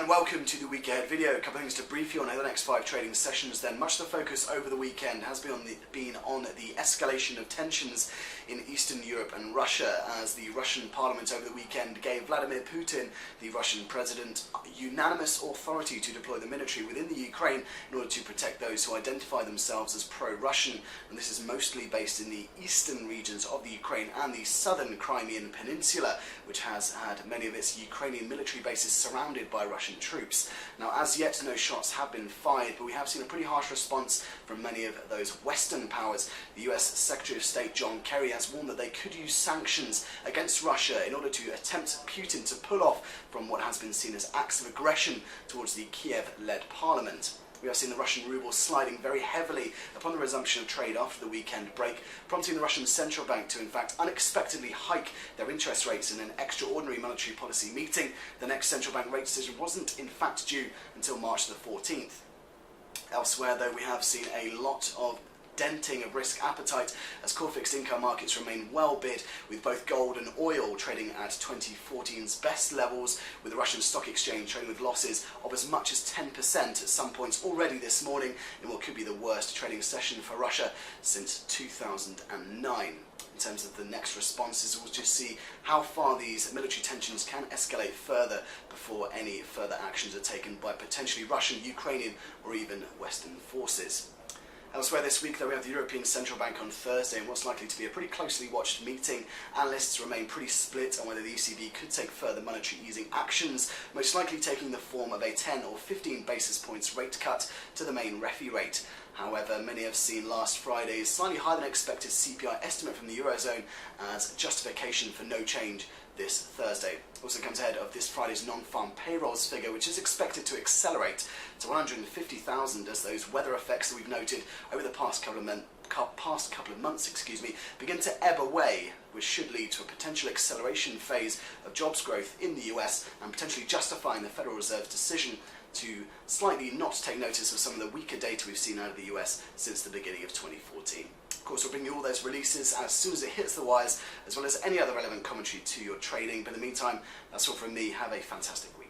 and welcome to the week ahead video. A couple of things to brief you on the next 5 trading sessions then. Much of the focus over the weekend has been on the escalation of tensions in Eastern Europe and Russia, as the Russian parliament over the weekend gave Vladimir Putin, the Russian president, unanimous authority to deploy the military within the Ukraine in order to protect those who identify themselves as pro-Russian, and this is mostly based in the eastern regions of the Ukraine and the southern Crimean Peninsula, which has had many of its Ukrainian military bases surrounded by Russian troops. Now, as yet, no shots have been fired, but we have seen a pretty harsh response from many of those Western powers. The US Secretary of State John Kerry has warned that they could use sanctions against Russia in order to attempt Putin to pull off from what has been seen as acts of aggression towards the Kiev-led parliament. We have seen the Russian ruble sliding very heavily upon the resumption of trade after the weekend break, prompting the Russian central bank to in fact unexpectedly hike their interest rates in an extraordinary monetary policy meeting. The next central bank rate decision wasn't in fact due until March the 14th. Elsewhere though, we have seen a lot of denting of risk appetite as core fixed income markets remain well bid, with both gold and oil trading at 2014's best levels, with the Russian stock exchange trading with losses of as much as 10% at some points already this morning in what could be the worst trading session for Russia since 2009. In terms of the next responses, we'll just see how far these military tensions can escalate further before any further actions are taken by potentially Russian, Ukrainian or even Western forces. Elsewhere this week, though, we have the European Central Bank on Thursday and what's likely to be a pretty closely watched meeting. Analysts remain pretty split on whether the ECB could take further monetary easing actions, most likely taking the form of a 10 or 15 basis points rate cut to the main refi rate. However, many have seen last Friday's slightly higher than expected CPI estimate from the Eurozone as justification for no change this Thursday. Also comes ahead of this Friday's non-farm payrolls figure, which is expected to accelerate to 150,000 as those weather effects that we've noted over the past couple of months begin to ebb away, which should lead to a potential acceleration phase of jobs growth in the US and potentially justifying the Federal Reserve's decision to slightly not take notice of some of the weaker data we've seen out of the US since the beginning of 2014. Of course, we'll bring you all those releases as soon as it hits the wires, as well as any other relevant commentary to your trading. But in the meantime, that's all from me. Have a fantastic week.